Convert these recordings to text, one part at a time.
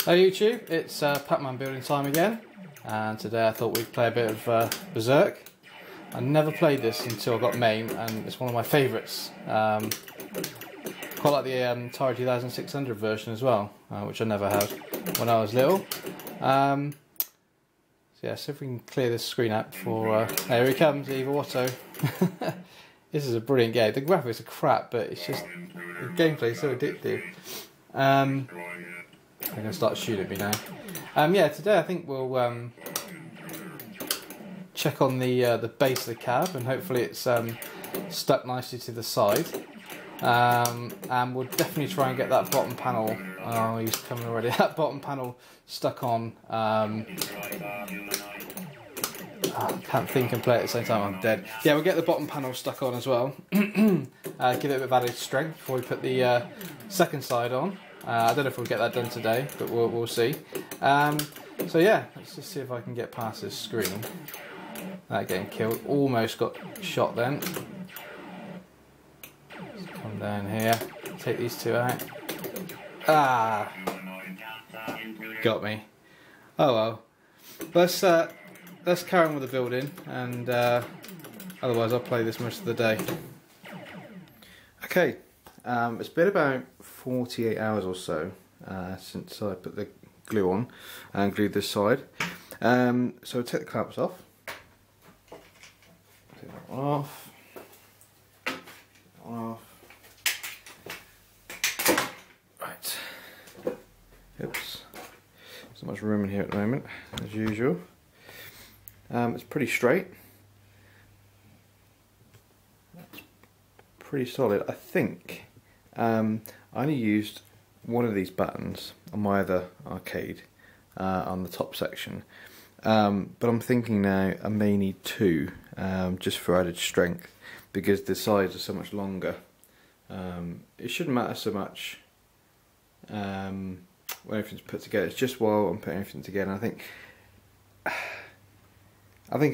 Hey YouTube, it's Pac-Man building time again, and today I thought we'd play a bit of Berserk. I never played this until I got MAME, and it's one of my favourites. Quite like the Atari 2600 version as well, which I never had when I was little. So yeah, see if we can clear this screen out before... here he comes, Evil Otto. This is a brilliant game. The graphics are crap, but it's just... the gameplay is so addictive. They're going to start shooting at me now. Yeah, today I think we'll check on the base of the cab, and hopefully it's stuck nicely to the side. And we'll definitely try and get that bottom panel. Oh, he's coming already. That bottom panel stuck on. I can't think and play at the same time. I'm dead. Yeah, we'll get the bottom panel stuck on as well. Give it a bit of added strength before we put the second side on. I don't know if we'll get that done today, but we'll see. So yeah, let's just see if I can get past this screen. That getting killed. Almost got shot then. Let's come down here. Take these two out. Ah! Got me. Oh well. Let's carry on with the building, and otherwise I'll play this most of the day. Okay. It's been about 48 hours or so since I put the glue on and glued this side. So I'll take the clamps off. Take that one off. That one off. Right. Oops. There's not much room in here at the moment, as usual. It's pretty straight. That's pretty solid, I think. I only used one of these buttons on my other arcade on the top section, but I'm thinking now I may need two just for added strength, because the sides are so much longer. It shouldn't matter so much when everything's put together. It's just while I'm putting everything together, I think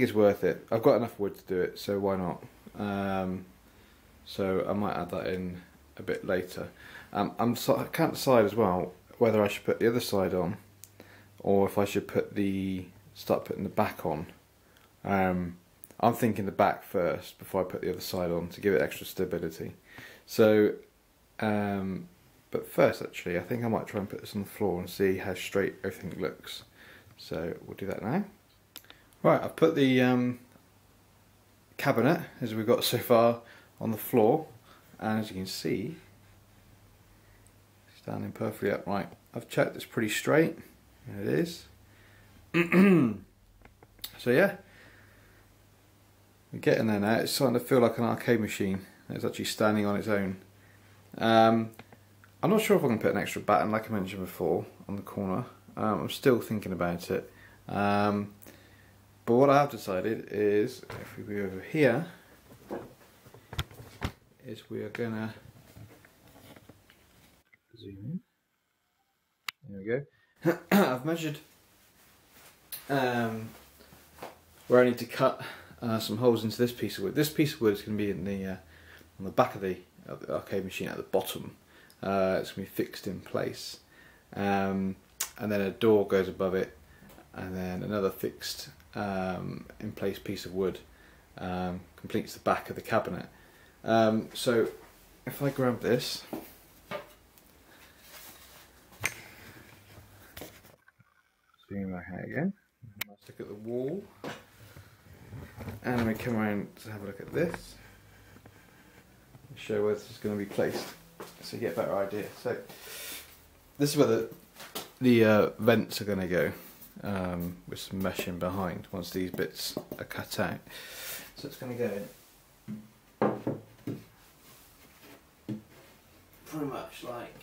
it's worth it. I've got enough wood to do it, so why not? So I might add that in a bit later. I can't decide as well whether I should put the other side on, or if I should start putting the back on. I'm thinking the back first before I put the other side on to give it extra stability. So, but first actually, I think I might try and put this on the floor and see how straight everything looks. So we'll do that now. Right, I've put the cabinet, as we've got so far, on the floor. And as you can see, standing perfectly upright. I've checked it's pretty straight, and it is. So yeah, we're getting there now. It's starting to feel like an arcade machine. It's actually standing on its own. I'm not sure if I can put an extra button, like I mentioned before, on the corner. I'm still thinking about it. But what I have decided is, if we go over here, is we are gonna zoom in. There we go. I've measured where I need to cut some holes into this piece of wood. This piece of wood is going to be in the on the back of the arcade machine at the bottom. It's going to be fixed in place, and then a door goes above it, and then another fixed in place piece of wood completes the back of the cabinet. So if I grab this, zoom back out again, let's look at the wall, and then we come around to have a look at this, show where this is going to be placed, so you get a better idea. So this is where the vents are going to go, with some mesh in behind once these bits are cut out. So it's going to go in pretty much like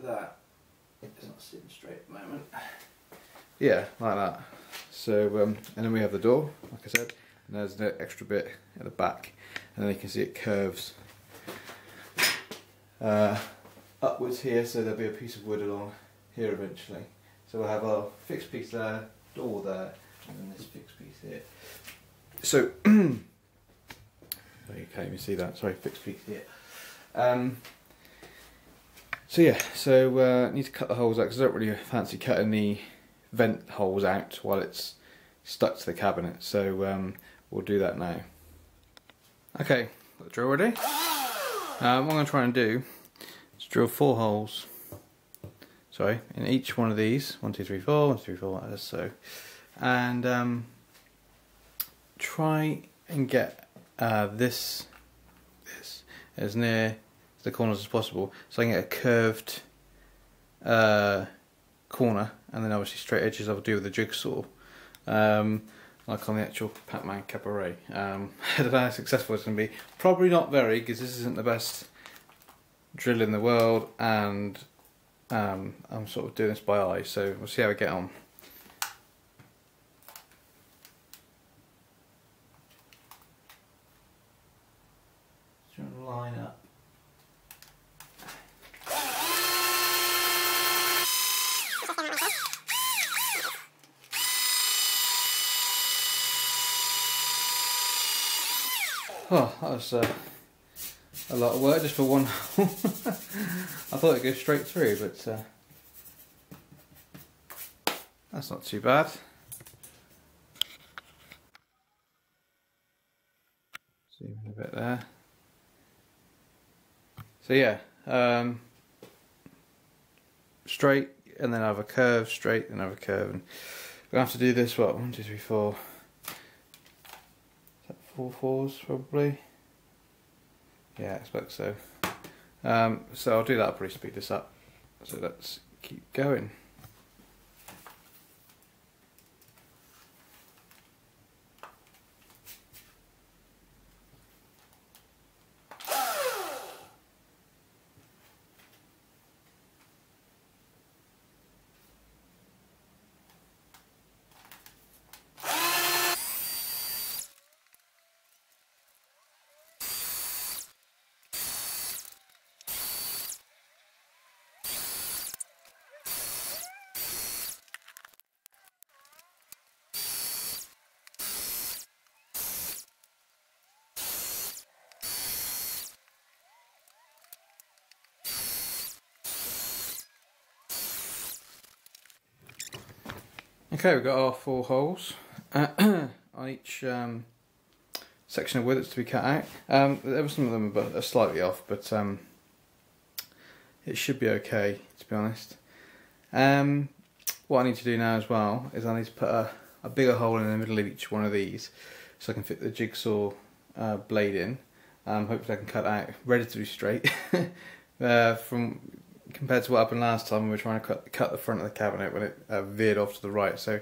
that. It's not sitting straight at the moment. Yeah, like that. So and then we have the door, like I said, and there's an extra bit at the back, and then you can see it curves upwards here, so there'll be a piece of wood along here eventually. So we'll have our fixed piece there, door there, and then this fixed piece here. So you can't even see that, sorry, fixed piece here. So yeah, so need to cut the holes out because I don't really fancy cutting the vent holes out while it's stuck to the cabinet. So we'll do that now. Okay, got the drill ready. What I'm going to try and do is drill 4 holes. Sorry, in each one of these. 1, 2, 3, 4, 1, 2, 3, 4, as so. And try and get this as near to the corners as possible, so I can get a curved corner, and then obviously straight edges I'll do with the jigsaw, like on the actual Pac-Man Cabaret. I don't know how successful it's going to be. Probably not very, because this isn't the best drill in the world, and I'm sort of doing this by eye, so we'll see how we get on. Trying to line up. Oh, that was a lot of work just for one hole. I thought it'd go straight through, but that's not too bad. Zoom in a bit there. So yeah, straight, and then I have a curve, straight, and I have a curve, and we have to do this. What, 1, 2, 3, 4. Is that 4 fours probably? Yeah, I expect so. So I'll do that. I'll probably speed this up. So let's keep going. Okay, we've got our 4 holes on each section of wood that's to be cut out. There were some of them are slightly off, but it should be okay, to be honest. What I need to do now as well is I need to put a bigger hole in the middle of each one of these so I can fit the jigsaw blade in. Hopefully I can cut out relatively straight from compared to what happened last time when we were trying to cut the front of the cabinet when it veered off to the right. So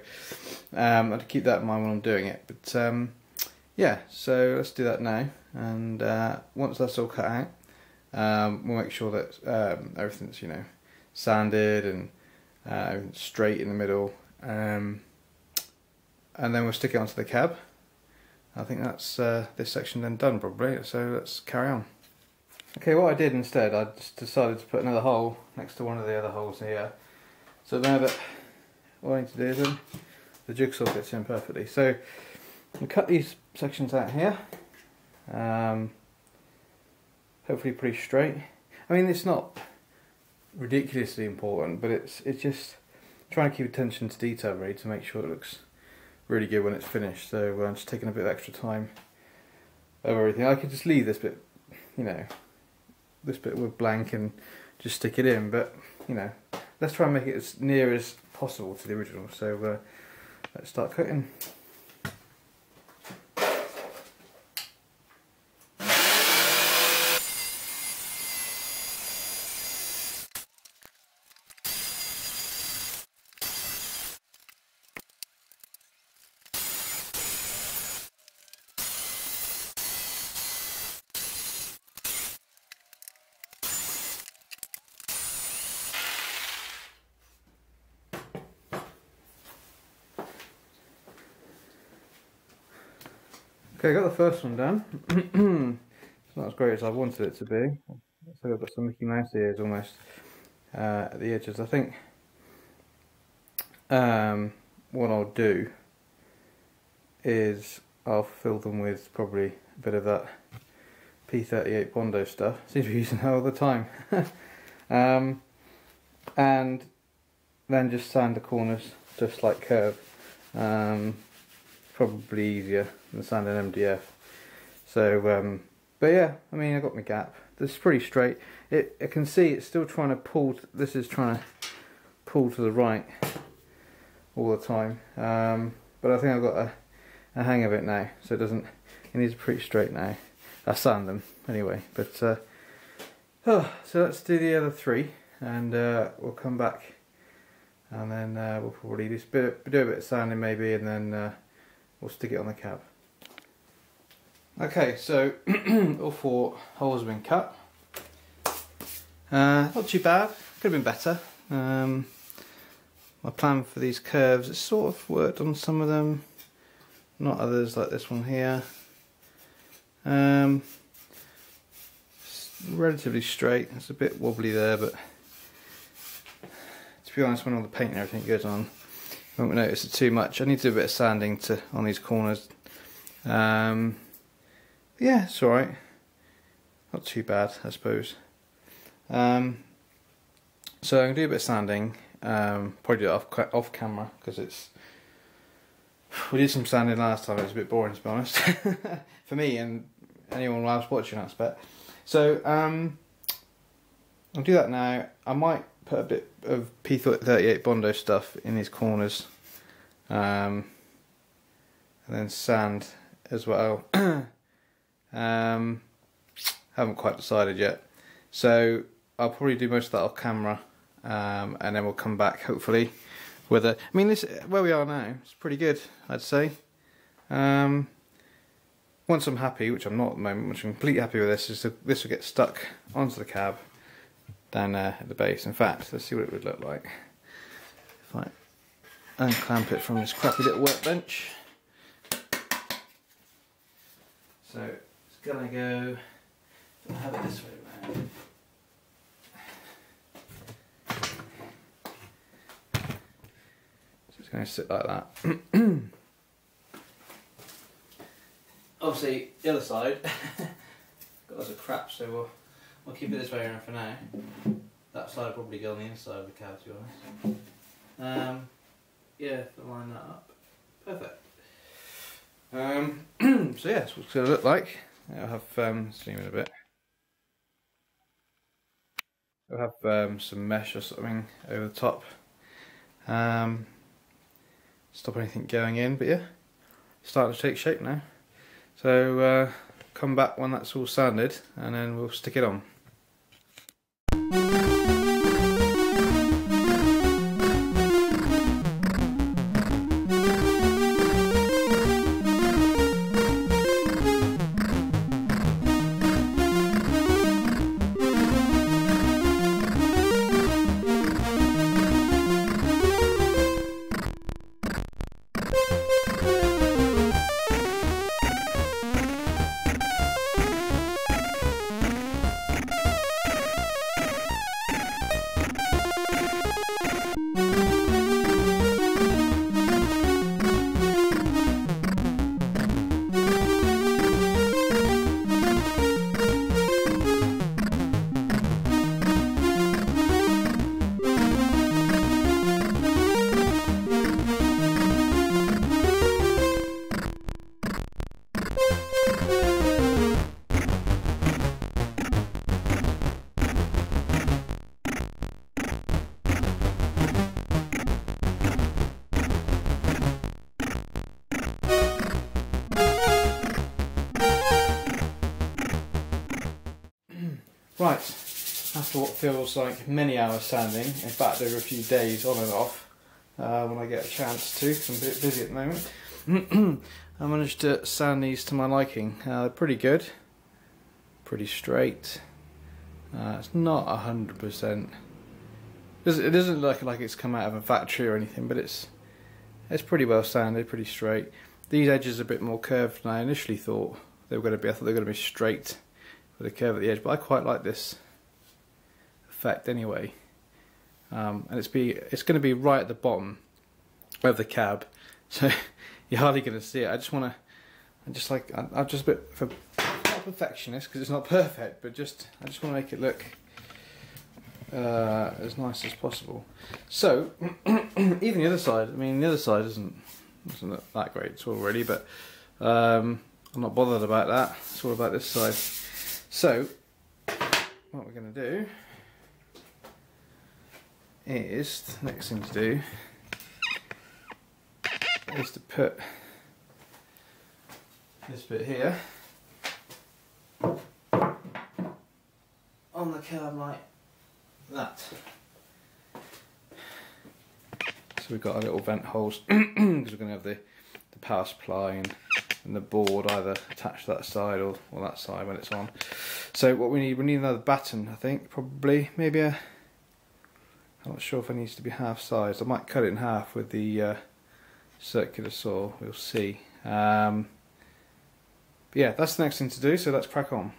I have to keep that in mind when I'm doing it. But yeah, so let's do that now, and once that's all cut out, we'll make sure that everything's, you know, sanded and straight in the middle, and then we'll stick it onto the cab. I think that's this section then done probably, so let's carry on. Okay, what I did instead, I just decided to put another hole next to one of the other holes here. So now that what I need to do is the jigsaw fits in perfectly. So we'll cut these sections out here. Hopefully pretty straight. I mean, it's not ridiculously important, but it's just trying to keep attention to detail really to make sure it looks really good when it's finished. So I'm just taking a bit of extra time over everything. I could just leave this bit, you know, this bit with blank and just stick it in, but you know, let's try and make it as near as possible to the original. So let's start cutting. Okay, I got the first one done. It's not as great as I wanted it to be. So I've got some Mickey Mouse ears almost at the edges. I think what I'll do is I'll fill them with probably a bit of that P38 Bondo stuff. Seems to be using that all the time. and then just sand the corners just like curve. Probably easier than sanding MDF. So, but yeah, I mean, I got my gap. This is pretty straight. I can see it's still trying to pull. This is trying to pull to the right all the time. But I think I've got a hang of it now. So it doesn't. It needs pretty straight now. I sand them anyway. But so let's do the other three, and we'll come back, and then we'll probably do a bit of sanding maybe, and then we'll stick it on the cab. Okay, so all 4 holes have been cut. Not too bad, could have been better. My plan for these curves, it sort of worked on some of them, not others, like this one here. It's relatively straight, it's a bit wobbly there, but to be honest, when all the paint and everything goes on, you won't notice it too much. I need to do a bit of sanding on these corners. Yeah, it's alright. Not too bad, I suppose. So I'm going to do a bit of sanding. Probably do it off camera, because we did some sanding last time. It was a bit boring, to be honest, for me and anyone else watching, I expect. So I'll do that now. I might put a bit of P38 Bondo stuff in these corners, and then sand as well. Haven't quite decided yet, so I'll probably do most of that off camera, and then we'll come back hopefully with a. I mean, this where we are now, it's pretty good, I'd say. Once I'm happy, which I'm not at the moment, which I'm completely happy with this, is this will get stuck onto the cab down there at the base. In fact, let's see what it would look like if I unclamp it from this crappy little workbench. So it's gonna go. I'll have it this way around. So it's going to sit like that. Obviously, the other side got lots of crap, so we'll keep it this way around for now. That side will probably go on the inside of the cab, to be honest. Yeah, to line that up. Perfect. So yeah, that's what it's going to look like. I'll have zoom in a bit. I'll have some mesh or something over the top. Stop anything going in, but yeah, starting to take shape now. So come back when that's all sanded, and then we'll stick it on. Right, after what feels like many hours sanding, in fact over a few days on and off, when I get a chance to, because I'm a bit busy at the moment, I managed to sand these to my liking. They're pretty good, pretty straight. It's not 100%. It doesn't look like it's come out of a factory or anything, but it's pretty well sanded, pretty straight. These edges are a bit more curved than I initially thought they were going to be. I thought they were going to be straight with a curve at the edge, but I quite like this effect anyway. And it's going to be right at the bottom of the cab, so you're hardly going to see it. I'm just a bit of not a perfectionist, because it's not perfect, but I just want to make it look as nice as possible. So even the other side, I mean the other side doesn't look that great at all really, but I'm not bothered about that. It's all about this side. So what we're going to do is, the next thing to do is to put this bit here on the curb like that. So we've got our little vent holes because we're going to have the power supply and the board either attached to that side or that side when it's on. So what we need another batten, I think, probably, maybe I'm not sure if it needs to be half size. I might cut it in half with the circular saw, we'll see. But yeah, that's the next thing to do, so let's crack on.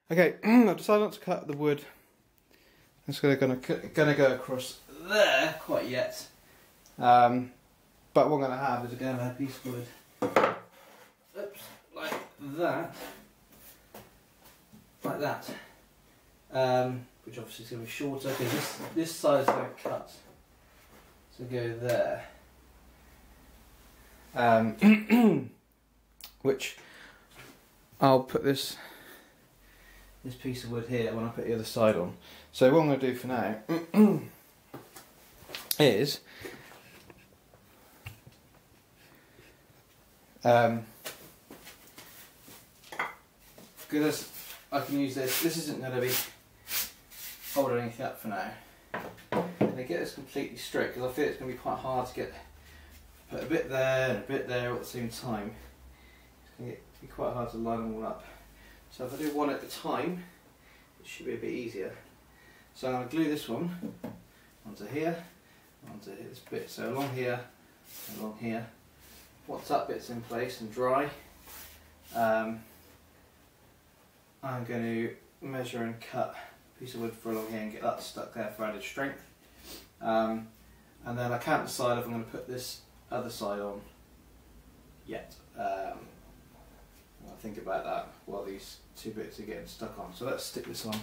Okay, I've decided not to cut the wood. It's gonna go across there quite yet. But what I'm gonna have is a piece of wood, oops, like that, which obviously is gonna be shorter because this side is gonna cut to go there. Which I'll put this piece of wood here when I put the other side on. So what I'm going to do for now is because I can use this. This isn't going to be holding anything up for now. I'm going to get this completely straight because I feel it's going to be quite hard to put a bit there and a bit there at the same time. It's going to be quite hard to line them all up. So if I do one at a time, it should be a bit easier. So I'm going to glue this one onto here, onto this bit. So along here, along here. Once that bit's in place and dry, I'm going to measure and cut a piece of wood for along here and get that stuck there for added strength. And then I can't decide if I'm going to put this other side on yet. I'll think about that while these two bits are getting stuck on. So let's stick this on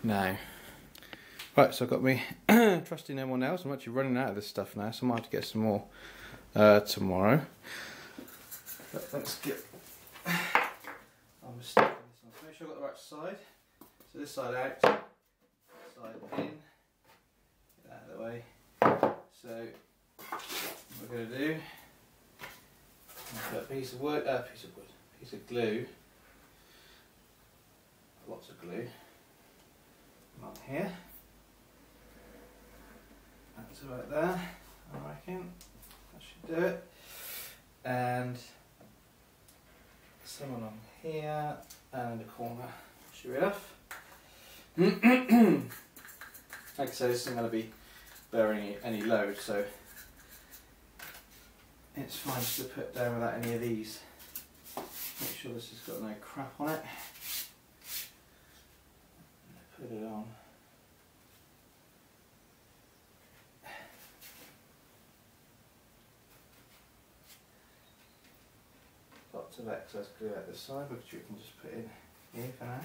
now. Right, so I've got me trusty no more nails. I'm actually running out of this stuff now, so I might have to get some more tomorrow. But let's get. I'm just sticking this on. So make sure I've got the right side. So this side out, side in. Get that out of the way. So what we're going to do. Put a piece of glue, lots of glue, on here, that's about there, I reckon, that should do it, and some along here, and a corner, should be enough. Like I say, this isn't going to be bearing any load, so it's fine just to put down without any of these. Make sure this has got no crap on it. Put it on. Lots of excess glue at this side, which we can just put in here for now.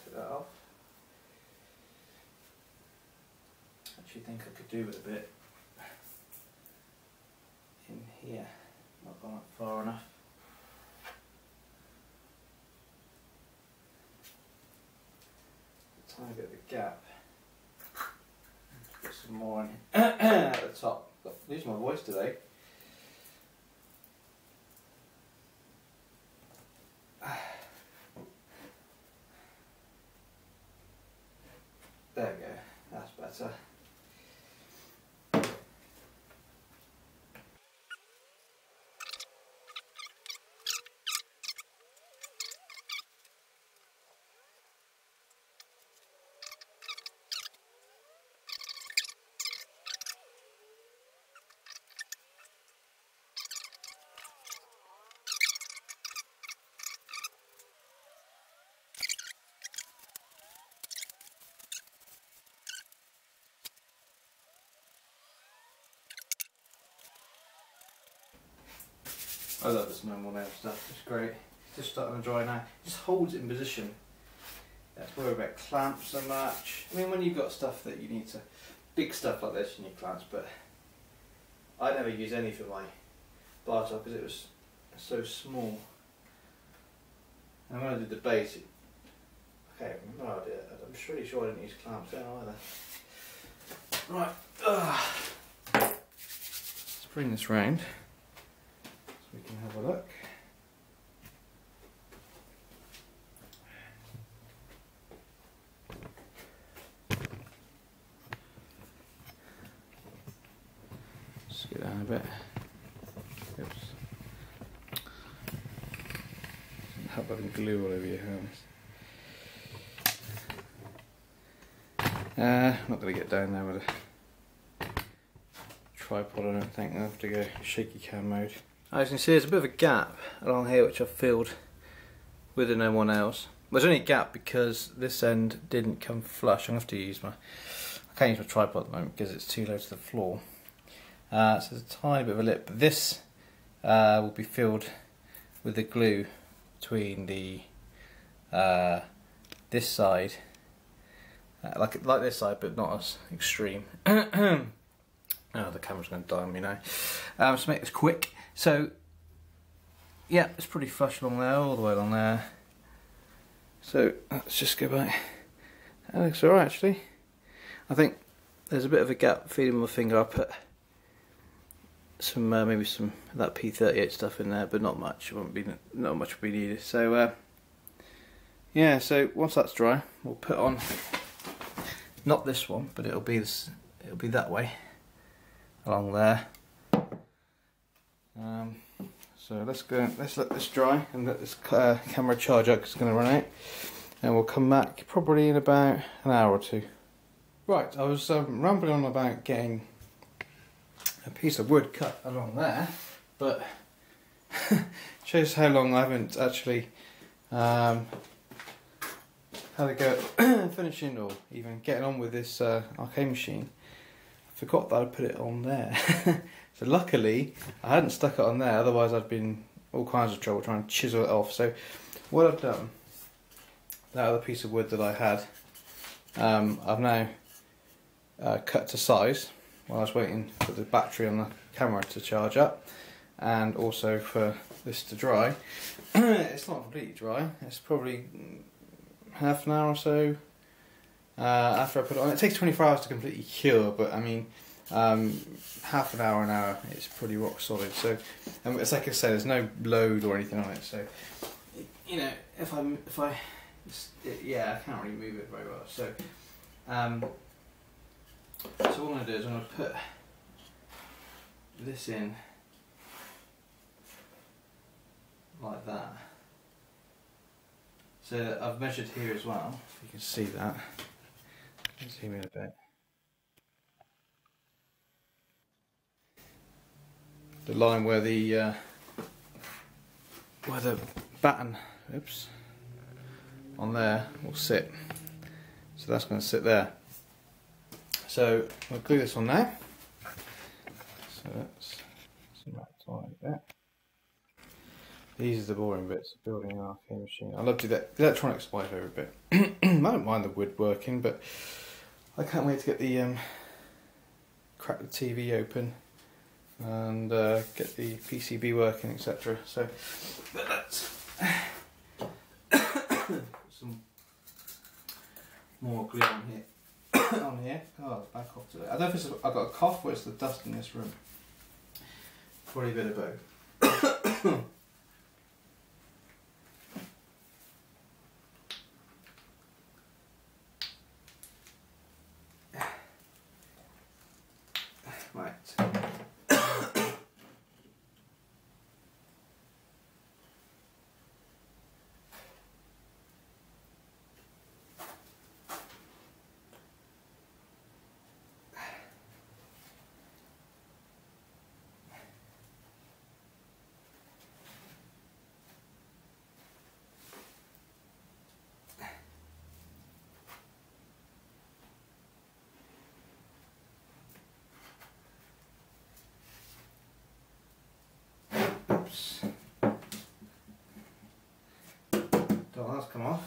Take that off. Actually think I could do with a bit in here, not gone up far enough. A tiny bit of a gap. Put some more in at the top. Losing my voice today. There we go, that's better. I love this normal nail stuff, it's great. It's just starting to dry now. It just holds it in position. Don't worry about clamps so much. I mean, when you've got stuff that you need to, big stuff like this, you need clamps, but I never use any for my bar top because it was so small. And when I did the base, okay, no idea. I'm pretty sure I didn't use clamps then either. Right, let's bring this round so we can have a look. Just get down a bit. Oops. Help having glue all over your hands. Not going to get down there with a tripod, I don't think. I'll have to go shaky cam mode. As you can see, there's a bit of a gap along here which I've filled with the no more nails. There's only a gap because this end didn't come flush. I'm going to have to use my, I can't use my tripod at the moment because it's too low to the floor. So there's a tiny bit of a lip, but this will be filled with the glue between the this side, like this side, but not as extreme. Oh, the camera's going to die on me now. So make this quick. So yeah, it's pretty flush along there, all the way along there. So let's just go back. That looks alright actually. I think there's a bit of a gap feeding my finger. I put some maybe some of that P38 stuff in there, but not much. It won't be, not much will be needed. So yeah, so once that's dry, we'll put on not this one, but it'll be this. It'll be that way along there. So let's go. Let's let this dry and let this camera charge up. 'Cause it's going to run out, and we'll come back probably in about an hour or two. Right, I was rambling on about getting a piece of wood cut along there, but shows how long I haven't actually had a go at finishing or even getting on with this arcade machine. I forgot that I put it on there. So luckily I hadn't stuck it on there, otherwise I'd been all kinds of trouble trying to chisel it off. So what I've done, that other piece of wood that I had, I've now cut to size while I was waiting for the battery on the camera to charge up, and also for this to dry. It's not completely dry, it's probably half an hour or so after I put it on. It takes 24 hours to completely cure, but I mean half an hour, it's pretty rock solid. So it's like I said, there's no load or anything on it, so you know, if I yeah, I can't really move it very well. So so what I'm going to do is I'm going to put this in like that. So I've measured here as well, if you can see that. Let's zoom in a bit. The line where the batten, oops, on there will sit. So that's going to sit there. So I'll glue this on now. So that's like that. These are the boring bits of building an arcade machine. I love to do that. The electronics is my favourite bit. I don't mind the wood working, but I can't wait to get the crack the TV open and get the PCB working, etc. So but let's some more glue on here. On here. Oh, back off today. I don't know if it's I've got a cough or it's the dust in this room. Probably a bit of both. Right. tiles come off.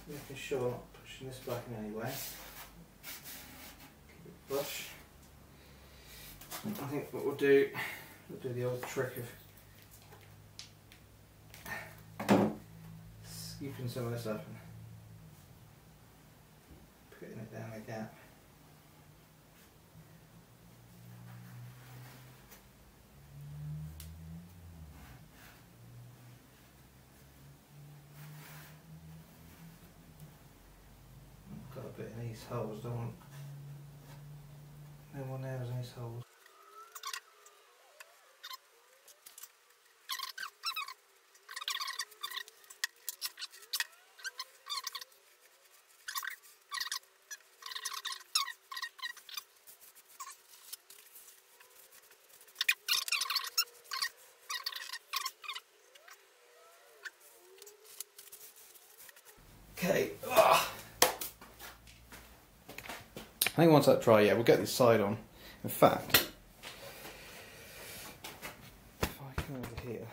Making sure I'm not pushing this back in any way. Keep it flush. I think what we'll do the old trick of scooping some of this up and putting it down the gap. Got a bit in these holes, don't want no one there in these holes. Okay. Ugh. I think once that's dry, yeah, we'll get this side on. In fact, if I come over here,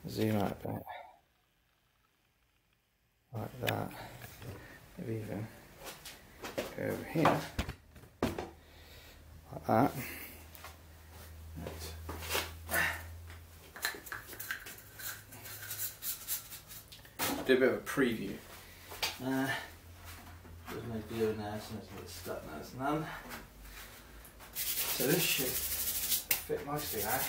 zoom out a bit, like that, maybe even go over here, like that. Do a bit of a preview. There's no glue in there, so it's a bit stuck now. It's none. So this should fit nicely now.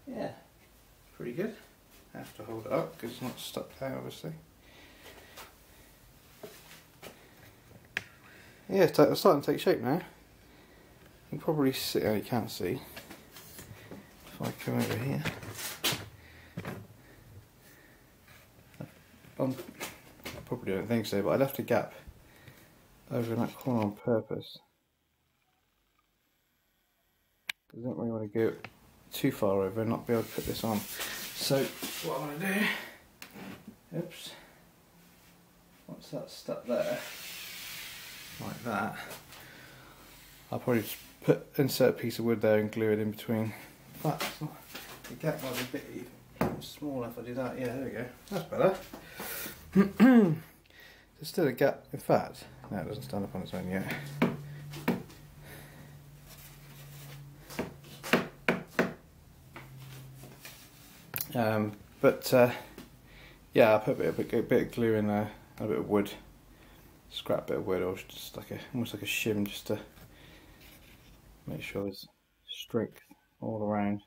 Yeah, pretty good. I have to hold it up because it's not stuck there, obviously. Yeah, it's starting to take shape now. You can probably see, oh, you can't see. If I come over here. I probably don't think so, but I left a gap over in that corner on purpose. I don't really want to go too far over and not be able to put this on. So what I'm going to do, oops, once that's stuck there, like that, I'll probably just insert a piece of wood there and glue it in between. In fact, the gap might be a bit small if I do that. Yeah, there we go. That's better. There's still a gap. In fact, no, it doesn't stand up on its own yet. Yeah, I'll put a bit of glue in there, a bit of wood, scrap bit of wood, or just like almost like a shim, just to make sure there's strength all around.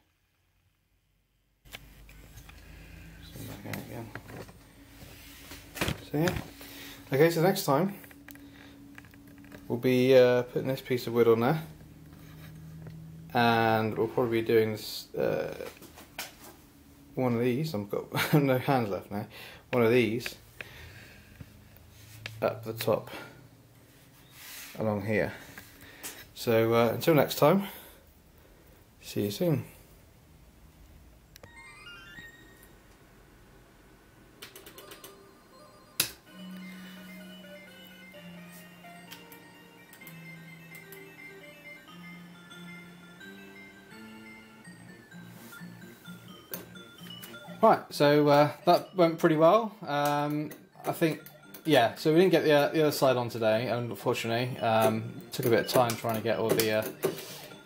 So back out again. So yeah, okay. So next time we'll be putting this piece of wood on there, and we'll probably be doing this. One of these, I've got no hands left now, one of these up the top along here. So until next time, see you soon. Right, so that went pretty well. I think, yeah, so we didn't get the other side on today, unfortunately. Took a bit of time trying to get all the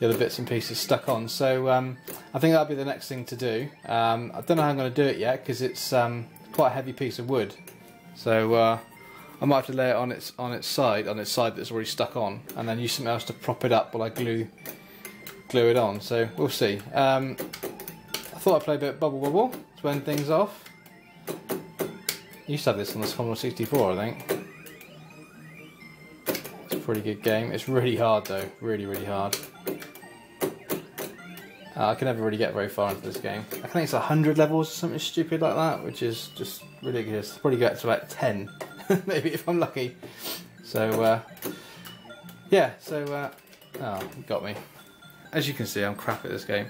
other bits and pieces stuck on. So I think that'll be the next thing to do. I don't know how I'm going to do it yet because it's quite a heavy piece of wood. So I might have to lay it on its side that's already stuck on, and then use something else to prop it up while I glue it on. So we'll see. I thought I'd play a bit of Bubble Bobble to end things off. I used to have this on the Commodore 64, I think. It's a pretty good game. It's really hard though, really, really hard. I can never really get very far into this game. I think it's 100 levels or something stupid like that, which is just ridiculous. I'll probably get to like 10, maybe if I'm lucky. So yeah, so oh, you got me. As you can see, I'm crap at this game.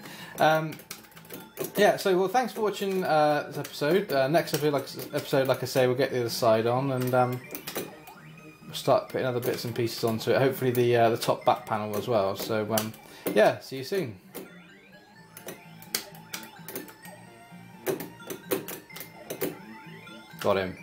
Yeah, so well, thanks for watching this episode. Next episode, like I say, we'll get the other side on, and we'll start putting other bits and pieces onto it. Hopefully the top back panel as well. So yeah, see you soon. Got him.